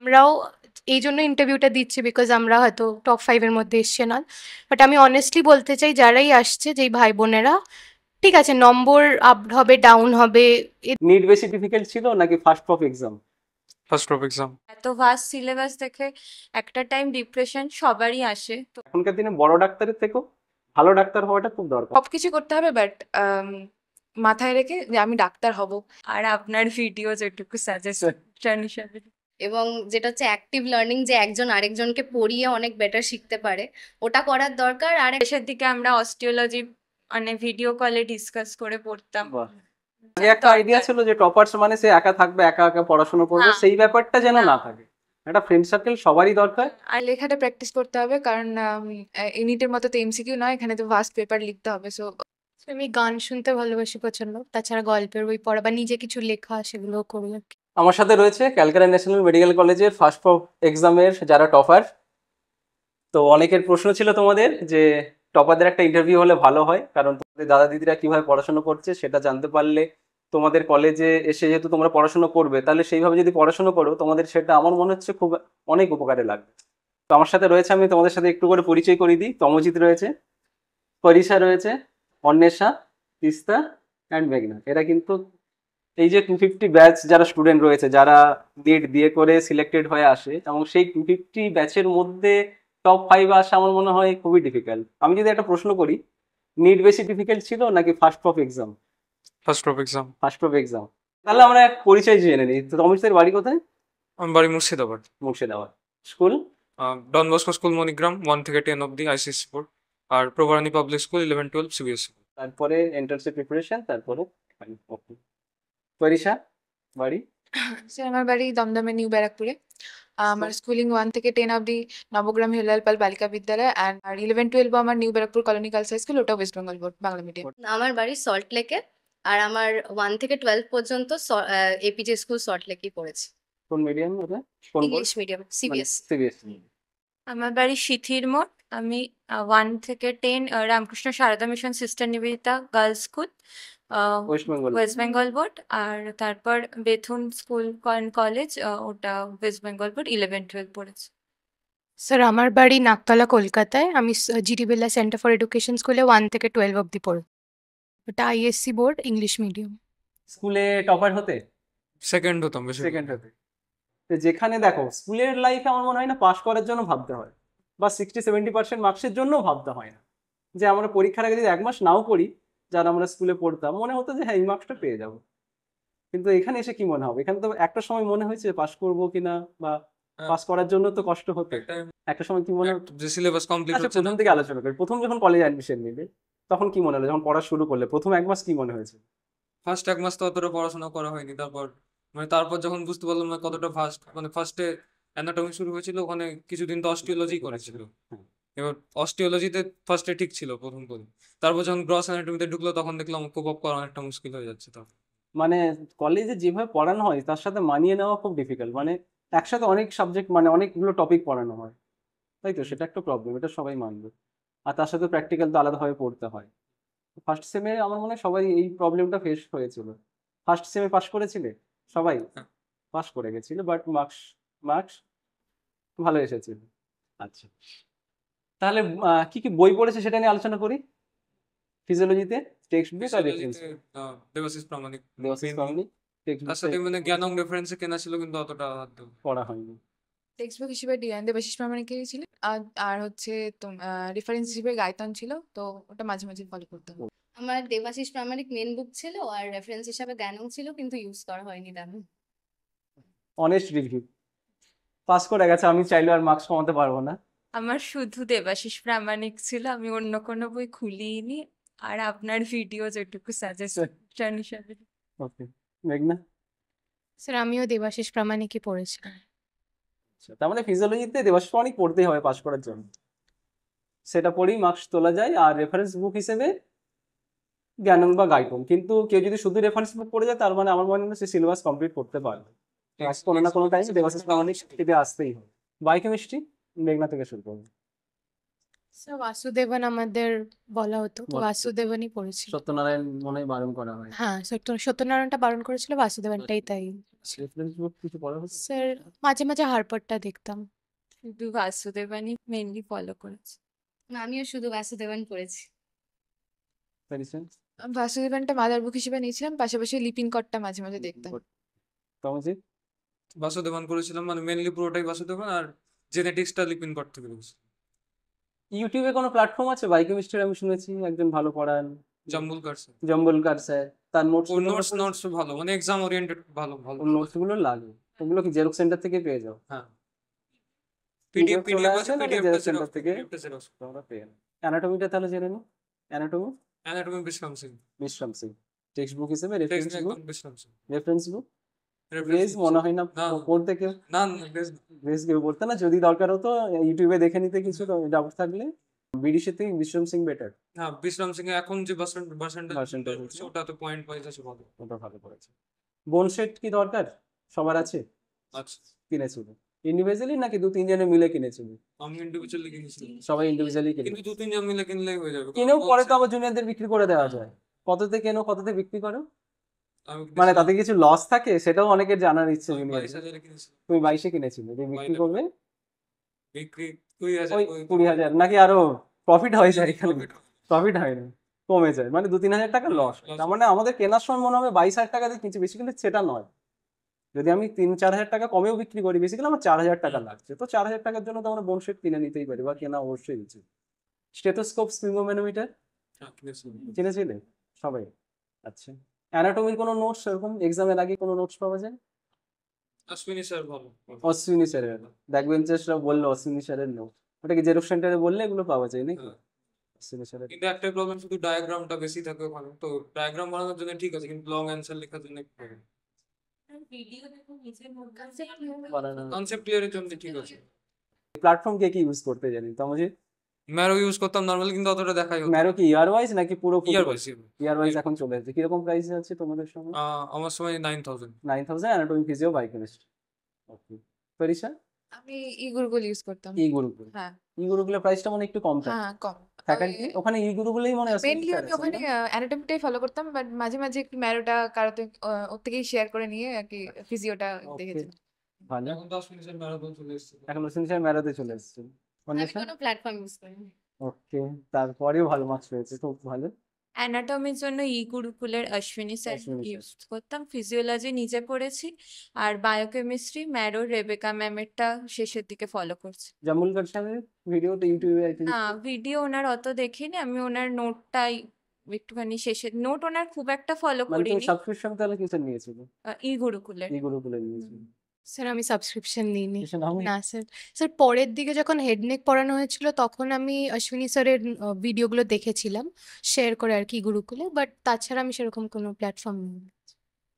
আমরাও এই জন্য ইন্টারভিউটা দিচ্ছি বিকজ আমরা হয়তো টপ 5 এর মধ্যে এসছে না। বাট আমি অনেস্টলি বলতে চাই যারাই আসছে, যেই ভাই বোনেরা, ঠিক আছে নম্বর আপ হবে ডাউন হবে। নিট বেশি ডিফিকাল্ট ছিল নাকি first of exam? First of exam. এত ভাস্ট সিলেবাস দেখে একটা টাইম ডিপ্রেশন সবারই আসে। তো এখনকার দিনে বড় ডাক্তারের থেকেও ভালো ডাক্তার হওয়াটা খুব দরকার। সবকিছু করতে হবে, বাট মাথায় রেখে যে আমি ডাক্তার হব। আর আপনার ভিডিও যেটুকু সাজেশন হিসাবে, এবং যেটা হচ্ছে অ্যাক্টিভ লার্নিং, যে একজন আরেকজনকে পড়িয়ে অনেক বেটার শিখতে পারে, ওটা করার দরকার। আর শেষের দিকে আমরা অস্টিওলজি মানে ভিডিও কলে ডিসকাস করে পড়তাম। বাহ। আগে একটা আইডিয়া ছিল যে টপার্স মানে সে একা থাকবে, একা একা পড়াশোনা করবে, না। সেই ব্যাপারটা যেন না। না থাকে। একটা ফ্রেন্ড সার্কেল সবারই দরকার। আর লেখাটা প্র্যাকটিস করতে হবে, কারণ ইউনিটের মতো তো এমসিকিউ নয়, এখানে তো ভাস্ট পেপার লিখতে হবে। সো আমি গান শুনতে ভালোবাসি প্রচন্ড, তাছাড়া গল্পের বই পড়া বা নিজে কিছু লেখা সেগুলো করি আর কি। আমার সাথে রয়েছে ক্যালকাটা ন্যাশনাল মেডিকেল কলেজের ফার্স্ট অফ এক্সামের যারা টপার। তো অনেকের প্রশ্ন ছিল তোমাদের যে টপারদের একটা ইন্টারভিউ হলে ভালো হয়, কারণ তোমাদের দাদা দিদিরা কিভাবে পড়াশোনা করছে সেটা জানতে পারলে তোমাদের কলেজে এসে যেহেতু তোমরা পড়াশোনা করবে, তাহলে সেইভাবে যদি পড়াশোনা করো তোমাদের সেটা আমার মনে হচ্ছে খুব অনেক উপকারে লাগবে। তো আমার সাথে রয়েছে, আমি তোমাদের সাথে একটু করে পরিচয় করিয়ে দিই। তমজিৎ রয়েছে, পরিশা রয়েছে, অন্বেষা, তিস্তা অ্যান্ড মেঘনা। এরা কিন্তু এই যে 250 ব্যাচ যারা স্টুডেন্ট রয়েছে, যারা নিট দিয়ে করে সিলেক্টেড হয়ে আসে, এবং সেই 250 ব্যাচের মধ্যে টপ 5 আসা আমার মনে হয় খুবই ডিফিকাল্ট। আমি যদি একটা প্রশ্ন করি, নিট বেশি ডিফিকাল্ট ছিল নাকি first of exam? First of exam. First of exam. তাহলে আমরা এক পরিচয় জেনে নিই। তো তমিতের বাড়ি কোথায়? আমার বাড়ি Murshidabad. Murshidabad. School? Don Bosco school Manigram 1 থেকে 10 অব্দি আইসিএসসি বোর্ড, আর প্রভারানী পাবলিক স্কুল 11-12 সিবিএসসি। তারপরে এন্ট্রান্সের প্রিপারেশন, তারপরে পরিশা বাড়ি? স্যার আমার বাড়ি দমদমে নিউ ব্যারাকপুরে। আমার স্কুলিং 1 থেকে 10 অবধি নবগ্রাম হিলাল পাল বালিকা বিদ্যালয়, অ্যান্ড আর 11-12 আমার New Barrackpore colony girls high school, ওটা ওয়েস্ট বেঙ্গল বোর্ড বাংলা মিডিয়াম। আমার বাড়ি সল্ট লেকে, আর আমার 1 থেকে 12 পর্যন্ত এপিজে স্কুল সল্ট লেকেই পড়েছি। কোন মিডিয়াম ওটা? কোন board? English medium, CBSE. CBSE. আমার বাড়ি সিথির মোড়। আমি 1 থেকে 10 Ramakrishna Sarada mission sister Nivedita girls school, West Bengal. West Bengal board. আর তারপর বেথুন স্কুল কলেজ, ওটা ওয়েস্ট বেঙ্গল বোর্ড 11-12 পড়েছে। স্যার আমার বাড়ি নাকতলা কলকাতায়। আমি GD Birla centre for education স্কুলে 1 থেকে 12 অব্দি পড়ি। ওটা আইএসসি বোর্ড, ইংলিশ মিডিয়াম। স্কুলে টপার হতে? সেকেন্ড হতাম বেশি। সেকেন্ড হতে। তো যেখানে দেখো স্কুলের লাইফে আমার মনে হয় না পাস করার জন্য ভাবতে হয়, বা 60-70% মার্কসের জন্য ভাবতে হয় না। যে আমরা পরীক্ষার আগে যদি 1 মাস নাও পড়ি, যারা আমরা স্কুলে পড়তাম, মনে হতো যে হ্যাঁ এই মার্কসটা পেয়ে যাবো। কিন্তু এখানে এসে কি মনে হবে? এখানে তো একটা সময় মনে হয়েছে পাস করবো কিনা, বা পাস করার জন্য তো কষ্ট হতো। একটা সময় কি মনে হতো? যে সিলেবাস কমপ্লিট আচ্ছা, হচ্ছে না। প্রথম থেকে আলোচনা করি। প্রথম যখন কলেজে অ্যাডমিশন নিলে তখন কি মনে হলো? যখন পড়া শুরু করলে প্রথম 1 মাস কি মনে হয়েছে? ফার্স্ট 1 মাস তো অতটা পড়াশোনা করা হয়নি। তারপর যখন বুঝতে পারলাম না কতটা ফার্স্ট, মানে ফার্স্টে অ্যানাটমি শুরু হয়েছিল, ওখানে কিছুদিন তো অস্টিওলজি করেছিল। এবার অস্টিওলজিতে ফার্স্টে ঠিক ছিল প্রথম করে, তারপর যখন গ্রস অ্যানাটমিতে ঢুকলো তখন দেখলাম কোপ আপ করা অনেকটা মুশকিল হয়ে যাচ্ছে। তখন মানে কলেজে যেভাবে পড়ানো হয় তার সাথে মানিয়ে নেওয়া খুব ডিফিকাল্ট। মানে একসাথে অনেক সাবজেক্ট, মানে অনেকগুলো টপিক পড়ানো হয়, তাই তো? সেটা একটা প্রবলেম, এটা সবাই মানবে। আর তার সাথে প্র্যাকটিক্যাল তো আলাদাভাবে পড়তে হয়। ফার্স্ট সেমে আমার মনে হয় সবাই এই প্রবলেমটা ফেস হয়েছিল। ফার্স্ট সেমে পাস করেছিলে সবাই? হ্যাঁ। পাস করে গেছিল, বাট মার্কস ভালো এসেছিল। আচ্ছা, তাহলে কি কি বই পড়েছে সেটা নিয়ে আলোচনা করি। ফিজিওলজিতে টেক্সট বুক আর রেফারেন্স। দেবাশিস প্রামাণিক। দেওয়াশিস প্রামাণিক টেক্সট তার বুক সাথে মানে জ্ঞানং রেফারেন্সে কেনা ছিল, কিন্তু অতটা পড়া হয়নি। টেক্সট বুক হিসেবে দেবাশিস প্রামাণিকেরই ছিল, আর হচ্ছে রেফারেন্স হিসেবে গায়তন ছিল, তো ওটা মাঝে মাঝে ফলো করতাম। আমার দেবাশিস প্রামাণিক মেন বুক ছিল, আর রেফারেন্স হিসাবে জ্ঞানং ছিল, কিন্তু ইউজ করা হয়নি তেমন। Honest review. পাস করে গেছে, আমি চাইলেও আর মার্কস কমাতে পারবো না। আমার শুধু দেবাশিস প্রামাণিক ছিল, আমি অন্য কোনো বই খুলিনি। আর আপনার ভিডিও যেটুকু সাজেশন হিসাবে। ওকে, মেঘনা? স্যার আমিও দেবাশিস প্রামাণিকই পড়েছিলাম। আচ্ছা, তার মানে ফিজিওলজিতে দেবাশিস প্রামাণিক পড়তেই হবে পাস করার জন্য, সেটা পড়েই মার্কস তোলা যায়। আর রেফারেন্স বুক হিসেবে জ্ঞানং বা গাইডন। কিন্তু কেউ যদি শুধু রেফারেন্স বুক পড়ে যায়, তার মানে আমার মনে হয় সে সিলেবাস কমপ্লিট করতে পারবে। কোনো না কোনো টাইমে দেবাশিস প্রামাণিক থেকে আসতেই হবে। বায়োকেমিস্ট্রি মেঘনা থেকে শুরু করবো। স্যার বাসুদেবন আমাদের বলা হতো, তো বলা হতো। বাসুদেবনই পড়েছিল। সত্যনারায়ণ মনে হয় বারণ করা হয়। হ্যাঁ, সত্যনারায়ণটা বারণ করেছিল, বাসুদেবনটাই তাই। রেফারেন্স বুক কিছু পড়া হতো? স্যার মাঝে মাঝে হারপারটা দেখতাম। শুধু বাসুদেবানই মেনলি ফলো করেছি। আমিও শুধু বাসুদেবন পড়েছি। Medicine? বাসুদেবানটা মাদার বুক হিসেবে নিয়েছিলাম, পাশাপাশি লিপিং কটটা মাঝে মাঝে দেখতাম। তমজিৎ? বাসুদেবান করেছিলাম, মানে মেনলি পুরোটাই বাসুদেবান, আর জেনেটিক্সটা লিপিন করতে পেরেছি। ইউটিউবে কোনো প্ল্যাটফর্ম আছে বায়োকেমিস্ট্রি? আমি শুনেছি একজন ভালো পড়ান, জাম্বুলকার স্যার, জম্বলকার স্যার, তার নোটস ওর নোটস ভালো, মানে এক্সাম ওরিয়েন্টেড, ভালো ভালো। ওর নোটস গুলো লাগে, ওগুলো কি জেরক্স সেন্টার থেকে পেয়ে যাও? হ্যাঁ, PDF চলে পিডিএফ আসে আছে, না পিডিএফ জেরক্স সেন্টার থেকে জেরক্স। তোমরা পেয়ে নাও। অ্যানাটমিটা তাহলে জেনে নাও। অ্যানাটমি অ্যানাটমি বিশ্রাম সিং, বিশ্রাম সিং টেক্সট বুক হিসেবে টেক্সট রেফারেন্স বুক, একদম বিশ্রাম সিং। রেফারেন্স বুক Reference বেশ মনে হয় না না পড়তে কেউ, না না, বেশ বেশ কেউ পড়তে না। যদি দরকার হতো ইউটিউবে দেখে নিতে কিছু ডাউট থাকলে, বিডিসি থেকে বিশ্রাম সিং বেটার, হ্যাঁ, বিশ্রাম সিং এ এখন যে ভার্সনটা Version-টা হচ্ছে। ওটা তো পয়েন্ট ওয়াইজ আছে ভালো। ওটা ভালো করেছে। বোন সেট কি দরকার সবার আছে? আচ্ছা, কিনেছিল ইন্ডিভিজুয়ালি নাকি দু তিনজনে মিলে কিনেছিল? আমি ইন্ডিভিজুয়ালি কিনেছি, সবাই ইন্ডিভিজুয়ালি কিনে, কিন্তু 2-3 জন মিলে কিনলেই হয়ে যাবে। কিনেও পরে তো আবার জুনিয়রদের বিক্রি করে দেওয়া যায়। কততে কেনো কততে বিক্রি করো? আমি মানে তাতে কিছু লস থাকে সেটাও অনেকের জানার ইচ্ছে জুনিয়র। 22,000 কিনেছি, তুমি 22-এ কিনেছিলে, তুমি বিক্রি করবে বিক্রি 20,000, ওই 20,000 নাকি আরো প্রফিট হয়ে যায়? এখানে প্রফিট হয় না, কমে যায়, মানে 2-3 হাজার টাকা লস। loss তার মানে আমাদের কেনার সময় মনে হবে 22,000 টাকা দিয়ে কিনছি, বেসিক্যালি সেটা নয়। যদি আমি 3-4 হাজার টাকা কমেও বিক্রি করি, বেসিক্যালি আমার 4,000 টাকা লাগছে, তো 4,000 টাকার জন্য তো আমরা বোন সেট কিনে নিতেই পারি, বা কেনা অবশ্যই উচিত। স্টেথোস্কোপ, স্পিগোমেনোমিটার কিনেছিলে সবাই? আচ্ছা, অ্যানাটমির কোনো নোটস এরকম এক্সামের আগে কোনো নোটস পাওয়া যায়? অশ্বিনী স্যার ভালো। অশ্বিনী স্যারের ব্যাক বেঞ্চার্সরা বললো অশ্বিনী স্যারের নোট, ওটা কি জেরক্স সেন্টারে বললে এগুলো পাওয়া যায় নাকি? হ্যাঁ। অশ্বিনী স্যারের কিন্তু একটাই প্রবলেম, শুধু ডায়াগ্রামটা বেশি থাকে ওখানে, তো ডায়াগ্রাম বানানোর জন্য ঠিক আছে, কিন্তু লং অ্যান্সার লেখার জন্য কনসেপ্ট ক্লিয়ারের জন্য ঠিক আছে। প্ল্যাটফর্ম কে কি ইউজ করতে জানি? তমজি? ম্যারো ইউজ করতাম নর্মালি, কিন্তু অতটা দেখাই হতো ম্যারো কি ইয়ার ওয়াইজ নাকি পুরো? ইয়ার ওয়াইজ। ইয়ার ওয়াইজ এখন চলে এসেছে। কিরকম প্রাইস আছে তোমাদের সময়? আমার সময় 9,000। 9,000 অ্যানাটমি ফিজিও বায়োকেমিস্ট্রি। ওকে, পরীক্ষা আমি ই গুরুকুল ইউজ করতাম। ই গুরুকুল, হ্যাঁ ই গুরুকুলের প্রাইসটা মানে একটু কম থাকে। হ্যাঁ, কম। ফ্যাকাল্টি ওখানে ই গুরুকুলেই মনে আছে মেনলি আমি ওখানে অ্যানাটমিটাই ফলো করতাম, বাট মাঝে মাঝে একটু ম্যারোটা কারোতে ওর থেকেই শেয়ার করে নিয়ে আর কি ফিজিওটা দেখেছিলাম। ভালো। এখন তো অশ্বিনী স্যার ম্যারাথন চলে এসেছে। এখন অশ্বিনী স্যার ম্যারোতে চলে এসেছে। আমি কোনো প্ল্যাটফর্ম ইউজ করি না। ওকে, তারপরেও ভালো মার্কস পেয়েছে, খুব ভালো। অ্যানাটমির জন্য ই গুরুকুলের Ashwini sir Ashwini sir. Use করতাম, ফিজিওলজি নিজে পড়েছি, আর বায়োকেমিস্ট্রি ম্যারো রেবেকা ম্যামেরটা শেষের দিকে ফলো করছি। জামুলকার সাহেবের ভিডিওতে ইউটিউবে আই থিঙ্ক। না, ভিডিও ওনার অত দেখিনি, আমি ওনার নোটটাই একটুখানি শেষের নোট ওনার খুব একটা ফলো মানে তুমি করিনি। সাবস্ক্রিপশন তাহলে কিসের নিয়েছিল? ই গুরুকুলের। ই গুরুকুলে নিয়েছিল। স্যার আমি সাবস্ক্রিপশন নিইনি। কিছু নাও নি? না স্যার, স্যার পরের দিকে যখন হেডনেক পড়ানো হয়েছিল তখন আমি অশ্বিনী স্যারের ভিডিওগুলো দেখেছিলাম শেয়ার করে আর কি গুরুকুলে, বাট তাছাড়া আমি সেরকম কোনো প্ল্যাটফর্ম নিই।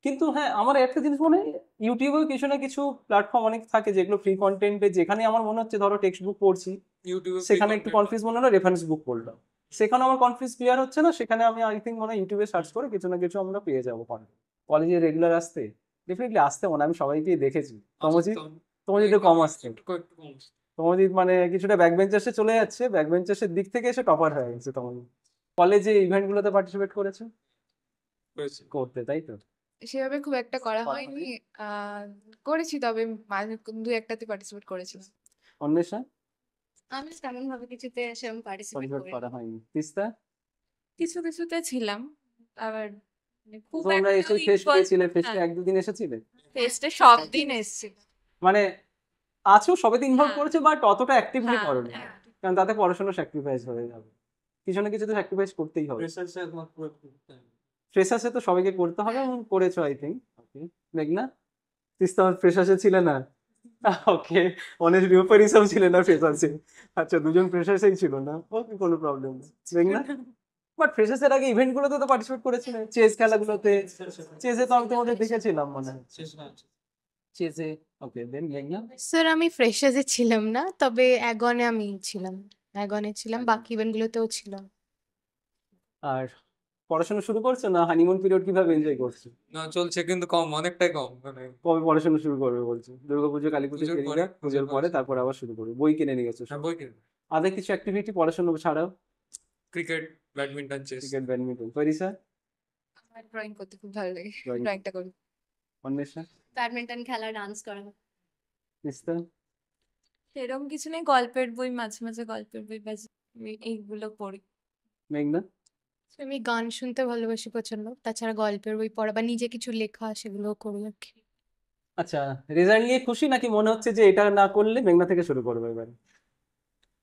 কিন্তু হ্যাঁ, আমার একটা জিনিস মনে হয় ইউটিউবেও কিছু না কিছু প্ল্যাটফর্ম অনেক থাকে যেগুলো ফ্রি কন্টেন্টে, যেখানে আমার মনে হচ্ছে ধরো টেক্সট বুক পড়ছি, ইউটিউবে সেখানে একটু কনফিউজ মনে হলো, রেফারেন্স বুক পড়লাম, সেখানে আমার কনফিউজ ক্লিয়ার হচ্ছে না, সেখানে আমি আই থিঙ্ক মনে হয় ইউটিউবে সার্চ করে কিছু না কিছু আমরা পেয়ে যাবো কন্টেন্ট। কলেজে রেগুলার আসতে ডেফিনেটলি আসতে মনে হয়, আমি সবাইকেই দেখেছি। তোমাজিৎ একটু কম আসছে। একটু কম আসছে। তোমাজিৎ মানে কিছুটা ব্যাক বেঞ্চার্সে চলে যাচ্ছে, ব্যাক বেঞ্চার্সের দিক থেকে এসে টপার হয়ে গেছে তোমাজিৎ। কলেজে ইভেন্টগুলোতে পার্টিসিপেট করেছো? হয়েছে। করতে, তাই তো? সেভাবে খুব একটা করা করা হয়নি, করেছি তবে মাঝে দু একটাতে পার্টিসিপেট করেছিলাম। অন্বেষা? আমি তেমন ভাবে কিছুতে সেরকম পার্টিসিপেট পার্টিসিপেট করি করা হয়নি। তিস্তা? কিছু কিছুতে ছিলাম, আবার মানে খুব তোমরা একটা এসে ফেস্ট পেয়েছিলে, ফেস্টে 1-2 দিন এসেছিলে? টেস্টে সব দিন এসেছিল। মানে আছো, সবেতে ইনভলভ হ্যাঁ। করেছে, বাট অতটা অ্যাক্টিভলি হ্যাঁ, করোনি, হ্যাঁ। কারণ তাতে পড়াশোনা স্যাক্রিফাইস হয়ে যাবে। কিছু না কিছু তো স্যাক্রিফাইস করতেই হবে। ফ্রেশার্সে একমাত্র একটু time। ফ্রেশার্সে তো সবাইকে করতে হবে, এবং করেছো আই থিঙ্ক। ওকে, মেঘনা? তিস্তা ফ্রেশার্সে ছিলে না? ওকে, অনেক রিউপারিসও ছিলেন না ফ্রেশার্সে। আচ্ছা, দুজন ফ্রেশার্সেই ছিল না, ওকে, কোনো প্রবলেম নেই। মেঘনা? বাট ফ্রেশার্সের আগে ইভেন্টগুলোতে তো পার্টিসিপেট করেছিলে, চেস খেলাগুলোতে। চেসে তো আমি তোমাদের দেখেছিলাম মনে হয়। শেষ না। চেসে, ওকে, দেন মেঘনা? স্যার আমি ফ্রেশার্সে ছিলাম না, তবে অ্যাগনে আমি ছিলাম, অ্যাগনে ছিলাম, বাকি ইভেন্টগুলোতেও ছিলাম। আর পড়াশোনা শুরু করছো না হানিমুন পিরিয়ড কিভাবে এনজয় করছো? না, চলছে কিন্তু কম, অনেকটাই কম, মানে কবে পড়াশোনা শুরু করবে বলছো? দুর্গাপুজো, কালী পুজো পুজোর পেরিয়ে পরে, যাক, পুজোর পরে তারপর আবার শুরু করবে। বই কিনে নিয়ে গেছো সব? বই কিনে। আদের কিছু অ্যাক্টিভিটি পড়াশোনা ছাড়াও? Cricket, badminton, chess. Cricket, badminton. পরিসা? আমার ড্রয়িং করতে খুব ভালো লাগে, Drawing. ড্রয়িংটা করি। অন্বেষা? ব্যাডমিন্টন খেলা, ডান্স করা। নিস্তা? সেরকম কিছু নেই, গল্পের বই, মাঝে মাঝে গল্পের বই বা এইগুলো পড়ি। মেঘনা? So, আমি গান শুনতে ভালোবাসি প্রচন্ড, তাছাড়া গল্পের বই পড়া বা নিজে কিছু লেখা সেগুলো করি আর কি। আচ্ছা, রেজাল্ট নিয়ে খুশি নাকি মনে হচ্ছে যে এটা না করলে? মেঘনা থেকে শুরু করবো এবার।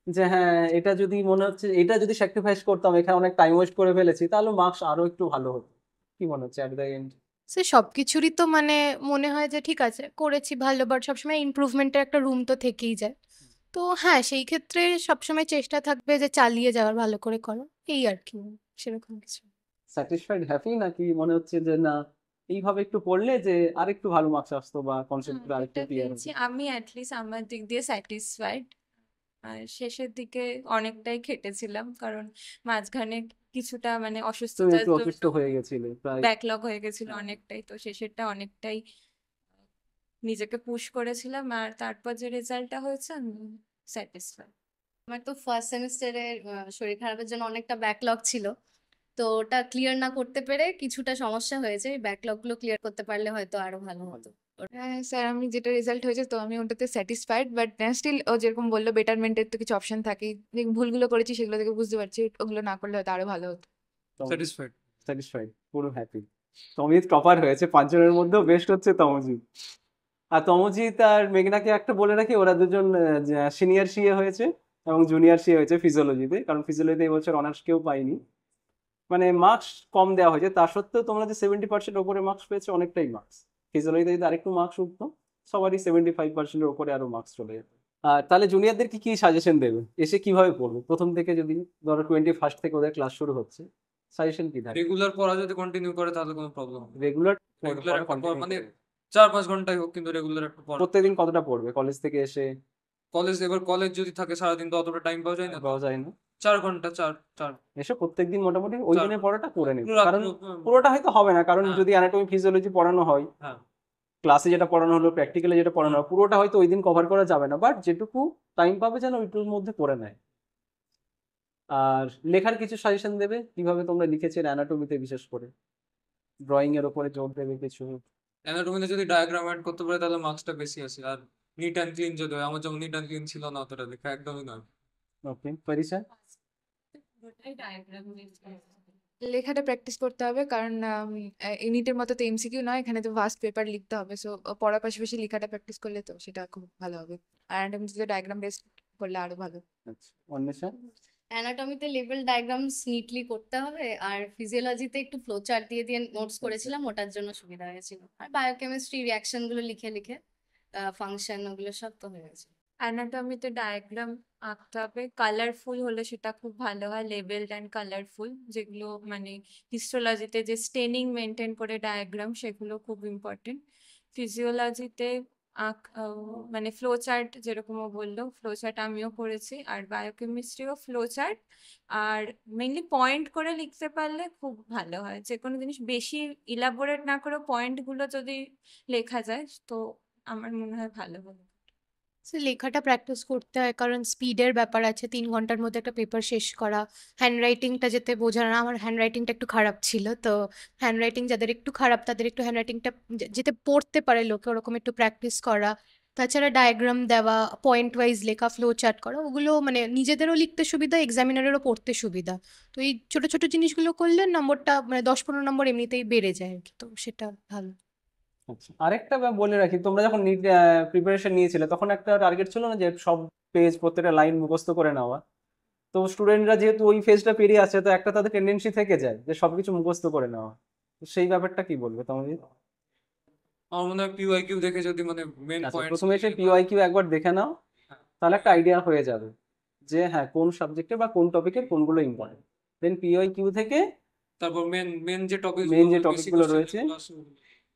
যে হ্যাঁ, এটা যদি মনে হচ্ছে এটা যদি স্যাক্রিফাইস করতাম, এখানে অনেক টাইম ওয়েস্ট করে ফেলেছি, তাহলে মার্কস আরো একটু ভালো হতো। কি মনে হচ্ছে অ্যাট দ্য এন্ড? সে সবকিছুরই তো মানে মনে হয় যে ঠিক আছে করেছি ভালো, বাট সবসময় ইমপ্রুভমেন্টের একটা রুম তো থেকেই যায়। তো হ্যাঁ, সেই ক্ষেত্রে সবসময় চেষ্টা থাকবে যে চালিয়ে যাওয়ার, ভালো করে করো, এই আর কি, সেরকম কিছু। স্যাটিসফাইড, হ্যাপি, নাকি মনে হচ্ছে যে না এইভাবে একটু পড়লে যে আরেকটু ভালো মার্কস আসতো বা কনসেপ্ট আরেকটু এটা ক্লিয়ার পেয়েছি হতো? আমি, অ্যাটলিস্ট আমার দিক দিয়ে স্যাটিসফাইড। আর শেষের দিকে অনেকটাই খেটেছিলাম, কারণ মাঝখানে কিছুটা মানে তুমি অসুস্থতার একটু অসুস্থ জন্য হয়ে গেছিলে প্রায়। ব্যাকলগ হয়ে গেছিল অনেকটাই, তো শেষেরটা অনেকটাই নিজেকে পুশ করেছিলাম, আর তারপর যে রেজাল্টটা হয়েছে আমি স্যাটিসফাইড। আমার তো ফার্স্ট সেমিস্টারের শরীর খারাপের জন্য অনেকটা ব্যাকলগ ছিল, তো ওটা ক্লিয়ার না করতে পেরে কিছুটা সমস্যা হয়েছে। ব্যাকলগ গুলো ক্লিয়ার করতে পারলে হয়তো আরো ভালো হতো। হ্যাঁ স্যার, আমি যেটা রেজাল্ট হয়েছে তো আমি ওটাতে স্যাটিসফাইড, বাট স্টিল ও যেরকম বললো বেটারমেন্টের তো কিছু অপশন থাকেই, যে ভুলগুলো করেছি সেগুলো থেকে বুঝতে পারছি ওগুলো না করলে হয়তো আরো ভালো হতো। স্যাটিসফাইড। স্যাটিসফাইড, পুরো হ্যাপি। তমিত টপার হয়েছে, পাঁচজনের মধ্যেও বেস্ট হচ্ছে তমজিৎ। আর তমজিৎ আর মেঘনাকে একটা বলে রাখি, ওরা দুজন সিনিয়র সিএ হয়েছে এবং জুনিয়র সিএ হয়েছে ফিজিওলজিতে, কারণ ফিজিওলজিতে এবছর অনার্স কেউ পাইনি। মানে মার্কস কম দেওয়া হয়েছে, তা সত্ত্বেও তোমরা যে 70% ওপরে মার্কস পেয়েছো, অনেকটাই মার্কস। ফিজিওলজিতে যদি আরেকটু মার্কস উঠতো, সবারই 75%-এর ওপরে আরো মার্কস চলে যেত। আর তাহলে জুনিয়রদেরকে কি সাজেশন দেবে, এসে কিভাবে পড়বে? প্রথম থেকে যদি ধরো 21st থেকে ওদের ক্লাস শুরু হচ্ছে, সাজেশন কি থাকে? রেগুলার পড়া যদি কন্টিনিউ করে তাহলে কোনো প্রবলেম হবে না। রেগুলার রেগুলার মানে 4-5 ঘন্টাই হোক, কিন্তু রেগুলার একটা পড়া। প্রত্যেকদিন কতটা পড়বে কলেজ থেকে এসে? কলেজ যদি থাকে সারাদিন তো অতটা টাইম পাওয়া যায় না, পাওয়া যায় না। 4 ঘন্টা, 4 এসে প্রত্যেকদিন মোটামুটি ওই 4 দিনের পড়াটা করে নেবে, পুরো রাত কারণ পুরো- পুরোটা হয়তো হবে না, কারণ হ্যাঁ। যদি অ্যানাটমি ফিজিওলজি পড়ানো হয়, হ্যাঁ। ক্লাসে যেটা পড়ানো হলো, প্র্যাকটিক্যালি যেটা পড়ানো হয়, পুরোটা হয়তো ওই দিন কভার করা যাবে না, বাট যেটুকু টাইম পাবে যেন ওইটুকুর মধ্যে পড়ে নেয়। আর লেখার কিছু সাজেশন দেবে, কিভাবে তোমরা লিখেছিলে অ্যানাটমিতে, বিশেষ করে ড্রয়িং এর উপরে জোর দেবে কিছু? অ্যানাটমিতে যদি ডায়াগ্রাম অ্যাড করতে পারে তাহলে মার্কসটা বেশি আসে। আর নিট অ্যান্ড ক্লিন যদি হয়, আমার যেমন নিট অ্যান্ড ক্লিন ছিল না অতটা লেখা, একদমই নয়। ওকে, পরিচয়? লেখাটা প্র্যাকটিস করতে হবে, কারণ ইউনিটের মতো তো এমসিকিউ নয়, এখানে তো ভাস্ট পেপার লিখতে হবে, সো পড়ার পাশাপাশি লেখাটা প্র্যাকটিস করলে তো সেটা খুব ভালো হবে। আর অ্যানাটমিতে ডায়াগ্রাম বেস করলে আরো ভালো। আচ্ছা, অন্বেষা? অ্যানাটমিতে লেভেল ডায়াগ্রামস নিটলি করতে হবে, আর ফিজিওলজিতে একটু ফ্লো চার্ট দিয়ে দিয়ে নোটস করেছিলাম, ওটার জন্য সুবিধা হয়েছিল। আর বায়োকেমিস্ট্রি রিয়াকশন গুলো লিখে লিখে ফাংশন ওগুলো সব তো হয়ে গেছে। অ্যানাটমিতে ডায়াগ্রাম আঁকতে হবে, কালারফুল হলে সেটা খুব ভালো হয়, লেবেলড অ্যান্ড কালারফুল, যেগুলো মানে হিস্টোলজিতে যে স্টেনিং মেনটেন করে ডায়াগ্রাম, সেগুলো খুব ইম্পর্টেন্ট। ফিজিওলজিতে মানে ফ্লো চার্ট, যেরকম ও বললো, ফ্লো চার্ট আমিও করেছি, আর বায়োকেমিস্ট্রিও ফ্লো চার্ট, আর মেইনলি পয়েন্ট করে লিখতে পারলে খুব ভালো হয়। যে কোনো জিনিস বেশি ইলাবোরেট না করে পয়েন্টগুলো যদি লেখা যায় তো আমার মনে হয় ভালো হবে। সে লেখাটা প্র্যাকটিস করতে হয়, কারণ স্পিডের ব্যাপার আছে, 3 ঘন্টার মধ্যে একটা পেপার শেষ করা। হ্যান্ডরাইটিংটা যেতে বোঝানো না, আমার হ্যান্ডরাইটিংটা একটু খারাপ ছিল, তো হ্যান্ডরাইটিং যাদের একটু খারাপ তাদের একটু হ্যান্ডরাইটিংটা যেতে পড়তে পারে লোকে, ওরকম একটু প্র্যাকটিস করা। তাছাড়া ডায়াগ্রাম দেওয়া, পয়েন্ট ওয়াইজ লেখা, ফ্লো চার্ট করা, ওগুলো মানে নিজেদেরও লিখতে সুবিধা, এক্সামিনারেরও পড়তে সুবিধা। তো এই ছোট ছোট জিনিসগুলো করলে নম্বরটা মানে 10-15 নম্বর এমনিতেই বেড়ে যায় আর কি, তো সেটা ভালো। আচ্ছা, আরেকটা বলে রাখি, তোমরা যখন নিট প্রিপারেশন নিয়েছিলে তখন একটা টার্গেট ছিল না যে সব পেজ প্রত্যেকটা লাইন মুখস্থ করে নেওয়া? তো স্টুডেন্টরা যেহেতু ওই ফেজটা পেরিয়ে আছে, তো একটা তাদের টেন্ডেন্সি থেকে যায় যে সবকিছু মুখস্থ করে নেওয়া। তো সেই ব্যাপারটা কি বলবে তোমাদের? আমার মনে হয় পিওয়াইকিউ দেখে যদি মানে মেন আচ্ছা, পয়েন্ট প্রথমে এসে পিওয়াইকিউ একবার দেখে নাও, তাহলে একটা আইডিয়া হয়ে যাবে যে হ্যাঁ কোন সাবজেক্টে বা কোন টপিকের কোনগুলো ইম্পর্টেন্ট। দেন পিওয়াইকিউ থেকে তারপর মেন যে টপিক মেন যে টপিকগুলো রয়েছে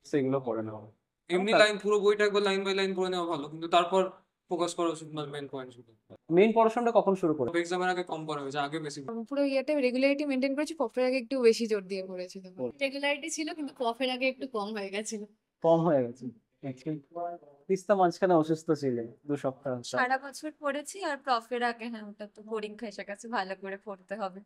সেগুলো পড়ে নেওয়া। এমনি লাইন পুরো বইটা একবার লাইন বাই লাইন পড়ে নেওয়া ভালো, কিন্তু তারপর ফোকাস করা উচিত মানে মেন পয়েন্টস গুলো। মেইন পড়াশোনাটা কখন শুরু করবে? এক্সামের আগে কম পড়া হয়েছে, আগে বেশি। পুরো ইয়েতে রেগুলারিটি মেনটেন করেছি, পপের আগে একটু বেশি জোর দিয়ে পড়েছি। রেগুলারিটি ছিল কিন্তু প্রফের আগে একটু কম হয়ে গেছিল। কম হয়ে গেছে? তিস্তা মাঝখানে অসুস্থ ছিলে 2 সপ্তাহ। সারা বছর পড়েছি আর প্রফের আগে, হ্যাঁ ওটা তো পরীক্ষা এসে গেছে, ভালো করে পড়তে হবে।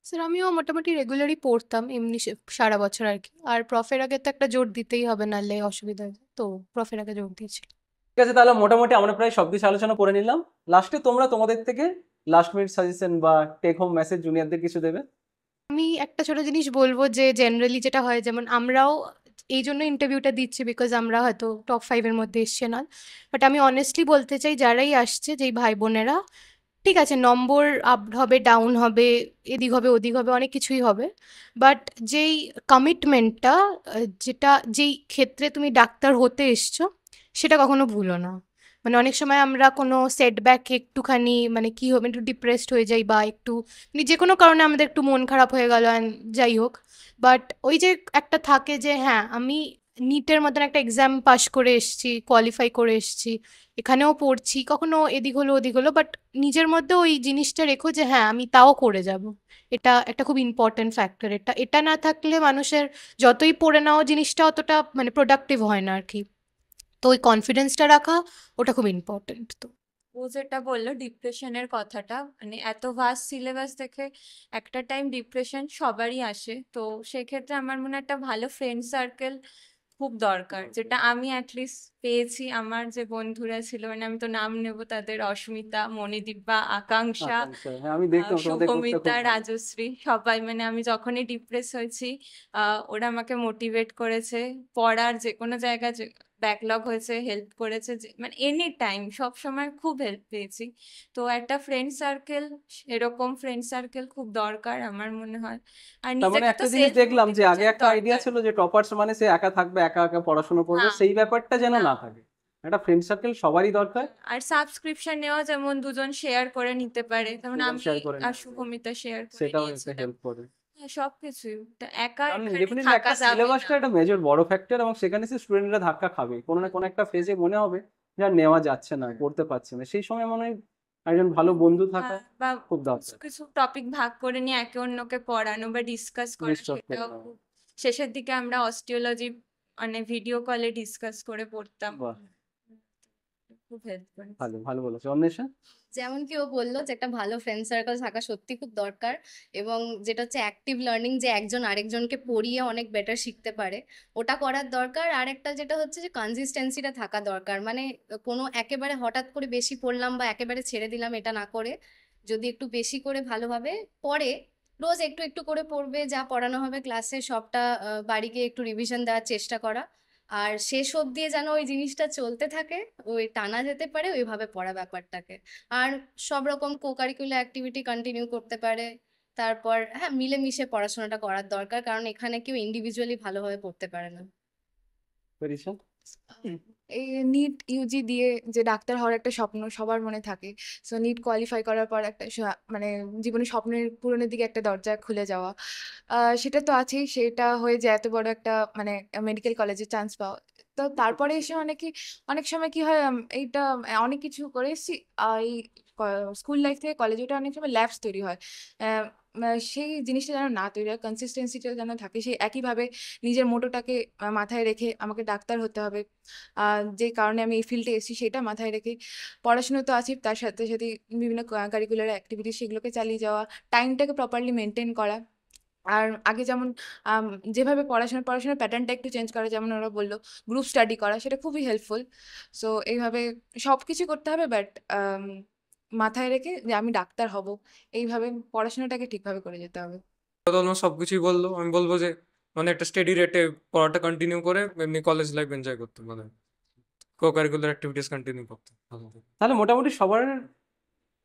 স্যার আমিও মোটামুটি রেগুলারই পড়তাম এমনি সারা বছর আর কি। আর প্রফের আগে তো একটা জোর দিতেই হবে, নাহলে অসুবিধা হয়, তো প্রফের আগে জোর দিয়েছিল। ঠিক আছে, তাহলে মোটামুটি আমরা প্রায় সব কিছু আলোচনা করে নিলাম। লাস্টে তোমরা তোমাদের থেকে লাস্ট মিনিট সাজেশন বা টেক হোম মেসেজ জুনিয়রদের কিছু দেবে? আমি একটা ছোট জিনিস বলবো যে জেনারেলি যেটা হয়, যেমন আমরাও এই জন্য ইন্টারভিউটা দিচ্ছি বিকজ আমরা হয়তো টপ 5-এর মধ্যে এসছে না, বাট আমি অনেস্টলি বলতে চাই যারাই আসছে, যেই ভাই বোনেরা, ঠিক আছে নম্বর আপ হবে ডাউন হবে, এদিক হবে ওদিক হবে, অনেক কিছুই হবে, বাট যেই কমিটমেন্টটা, যেটা যেই ক্ষেত্রে তুমি ডাক্তার হতে এসছো, সেটা কখনো ভুলো না। মানে অনেক সময় আমরা কোনো সেটব্যাক একটুখানি মানে কি হবে, একটু ডিপ্রেসড হয়ে যাই, বা একটু মানে যে কোনো কারণে আমাদের একটু মন খারাপ হয়ে গেল অ্যান্ড যাই হোক, বাট ওই যে একটা থাকে যে হ্যাঁ আমি নিটের মতন একটা এক্সাম পাশ করে এসেছি, কোয়ালিফাই করে এসেছি, এখানেও পড়ছি, কখনো এদিক হলো ওদিক হলো, বাট নিজের মধ্যে ওই জিনিসটা রেখো যে হ্যাঁ আমি তাও করে যাব। এটা একটা খুব ইম্পর্টেন্ট ফ্যাক্টর। এটা এটা না থাকলে মানুষের যতই পড়ে নাও জিনিসটা অতটা মানে প্রোডাক্টিভ হয় না আর কি। তো ওই কনফিডেন্সটা রাখা, ওটা খুব ইম্পর্টেন্ট। তো ও যেটা বললো ডিপ্রেশনের কথাটা, মানে এত ভাস্ট সিলেবাস দেখে একটা টাইম ডিপ্রেশন সবারই আসে, তো সেক্ষেত্রে আমার মনে হয় একটা ভালো ফ্রেন্ড সার্কেল খুব দরকার, যেটা আমি অ্যাটলিস্ট পেয়েছি। আমার যে বন্ধুরা ছিল, মানে আমি তো নাম নেব তাদের, অস্মিতা, মণিদীপা, আকাঙ্ক্ষা, আকাঙ্ক্ষা, হ্যাঁ আমি দেখতাম তোমাদের গ্রুপটা খুব শুভমিতা, ভালো। রাজশ্রী, সবাই, মানে আমি যখনই ডিপ্রেস হয়েছি ওরা আমাকে মোটিভেট করেছে, পড়ার যে কোনো জায়গায় ব্যাকলগ হয়েছে হেল্প করেছে, মানে এনি টাইম সব সময় খুব হেল্প পেয়েছি। তো একটা ফ্রেন্ড সার্কেল, এরকম ফ্রেন্ড সার্কেল খুব দরকার আমার মনে হয়। আর তার মানে নিজেকে তো একটা জিনিস সেলফ দেখলাম যে আগে মোটিভেশন একটা আইডিয়া দরকার। ছিল যে টপার্স মানে সে একা থাকবে, একা একা পড়াশোনা করবে, না, সেই ব্যাপারটা যেন না। না থাকে। একটা ফ্রেন্ড সার্কেল সবারই দরকার। আর সাবস্ক্রিপশন নেওয়া, যেমন দুজন শেয়ার করে নিতে পারে, যেমন দুজন আমি শেয়ার করে আর নিতে পারে, শুভমিতা শেয়ার করে সেটাও একটা নিয়েছিলাম। হেল্প করে। হ্যাঁ, সবকিছুই একা কারণ এখানে ডেফিনেটলি থাকা একটা যাবে না। সিলেবাসটা একটা মেজর বড় ফ্যাক্টর, এবং সেখানে সে স্টুডেন্টরা ধাক্কা খাবে কোনো না কোনো একটা ফেজে, মনে হবে যে আর নেওয়া যাচ্ছে না, করতে পারছে না, সেই সময় মনে হয় একজন ভালো বন্ধু থাকা বা খুব কিছু দরকার। কিছু টপিক ভাগ করে নিয়ে একে অন্যকে পড়ানো বা ডিসকাস করা, ডিস্টার্ব সেটাও করবে না। খুব। শেষের দিকে আমরা অস্টিওলজি মানে ভিডিও কলে ডিসকাস করে পড়তাম, বাহ, খুব হেল্প করে। ভালো ভালো বলেছো অন্বেষা। যেমন কি ও বললো যে একটা ভালো ফ্রেন্ড সার্কেল থাকা সত্যি খুব দরকার, এবং যেটা হচ্ছে অ্যাক্টিভ লার্নিং, যে একজন আরেকজনকে পড়িয়ে অনেক বেটার শিখতে পারে, ওটা করার দরকার। আর একটা যেটা হচ্ছে যে কনসিস্টেন্সিটা থাকা দরকার, মানে কোনো একেবারে হঠাৎ করে বেশি পড়লাম বা একেবারে ছেড়ে দিলাম এটা না করে, যদি একটু বেশি করে ভালোভাবে পড়ে, রোজ একটু একটু করে পড়বে, যা পড়ানো হবে ক্লাসে সবটা বাড়ি গিয়ে একটু রিভিশন দেওয়ার চেষ্টা করা, আর শেষ অবধি যেন ওই জিনিসটা চলতে থাকে, ওই টানা যেতে পারে ওইভাবে পড়া ব্যাপারটাকে। আর সব রকম কো-কারিকুলার অ্যাক্টিভিটি কন্টিনিউ করতে পারে। তারপর হ্যাঁ মিলেমিশে পড়াশোনাটা করার দরকার, কারণ এখানে কেউ ইন্ডিভিজুয়ালি ভালোভাবে পড়তে পারে না। পরিশা। এই নিট ইউজি দিয়ে যে ডাক্তার হওয়ার একটা স্বপ্ন সবার মনে থাকে, সো নিট কোয়ালিফাই করার পর একটা মানে জীবনের স্বপ্নের পূরণের দিকে একটা দরজা খুলে যাওয়া, সেটা তো আছেই, সেটা হয়ে যায় এত বড় একটা মানে মেডিকেল কলেজে চান্স পাওয়া। তো তারপরে এসে অনেক সময় কি হয়, এইটা অনেক কিছু করে এসেছি, এই স্কুল লাইফ থেকে কলেজে ওটা অনেক সময় ল্যাবস তৈরি হয়, সেই জিনিসটা যেন না তৈরি হয়, কনসিস্টেন্সিটা যেন থাকে, সেই একইভাবে নিজের মোটোটাকে মাথায় রেখে আমাকে ডাক্তার হতে হবে, যে কারণে আমি এই ফিল্ডে এসেছি সেটা মাথায় রেখে পড়াশোনা তো আছে, তার সাথে সাথে বিভিন্ন কারিকুলার অ্যাক্টিভিটি সেগুলোকে চালিয়ে যাওয়া, টাইমটাকে প্রপারলি মেনটেন করা। আর আগে যেমন আম, যেভাবে পড়াশোনার প্যাটার্নটা একটু চেঞ্জ করা, যেমন ওরা বললো গ্রুপ স্টাডি করা, সেটা খুবই হেল্পফুল। সো এইভাবে সব কিছু করতে হবে, বাট মাথায় রেখে যে আমি ডাক্তার হব, এইভাবে পড়াশোনাটাকে ঠিকভাবে করে যেতে হবে। অলমোস্ট সবকিছুই বললো। আমি বলবো যে মানে একটা স্টেডি রেটে পড়াটা কন্টিনিউ করে এমনি কলেজ লাইফ এনজয় করতে, মানে কো কারিকুলার অ্যাক্টিভিটিস কন্টিনিউ করতে ভালো হবে। তাহলে মোটামুটি সবার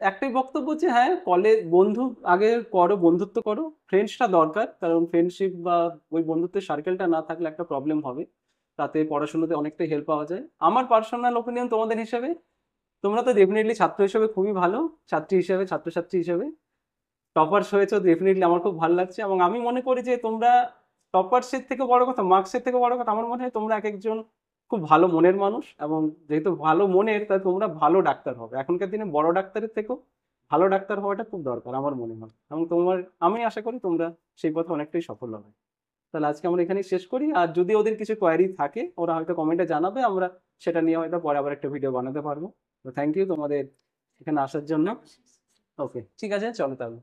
একটাই বক্তব্য যে হ্যাঁ কলেজ বন্ধু আগে করো, বন্ধুত্ব করো, ফ্রেন্ডসটা দরকার, কারণ ফ্রেন্ডশিপ বা ওই বন্ধুত্বের সার্কেলটা না থাকলে একটা প্রবলেম হবে, তাতে পড়াশোনাতে অনেকটাই হেল্প পাওয়া যায়। আমার পার্সোনাল ওপিনিয়ন তোমাদের হিসেবে, তোমরা তো ডেফিনেটলি ছাত্র হিসেবে খুবই ভালো, ছাত্রী হিসেবে ছাত্রছাত্রী হিসেবে টপার্স হয়েছো, ডেফিনেটলি আমার খুব ভালো লাগছে। এবং আমি মনে করি যে তোমরা টপার্সের থেকে বড় কথা, মার্কসের থেকে বড় কথা, আমার মনে হয় তোমরা এক একজন খুব ভালো মনের মানুষ, এবং যেহেতু ভালো মনের, তাই তোমরা ভালো ডাক্তার হবে। এখনকার দিনে বড় ডাক্তারের থেকেও ভালো ডাক্তার হওয়াটা খুব দরকার আমার মনে হয়, এবং আমি আশা করি তোমরা সেই পথে অনেকটাই সফল হবে। তাহলে আজকে আমরা এখানেই শেষ করি, আর যদি ওদের কিছু কোয়ারি থাকে ওরা হয়তো কমেন্টে জানাবে, আমরা সেটা নিয়ে হয়তো পরে আবার একটা ভিডিও বানাতে পারবো। তো থ্যাংক ইউ তোমাদের এখানে আসার জন্য। ওকে, ঠিক আছে, চলো তাহলে।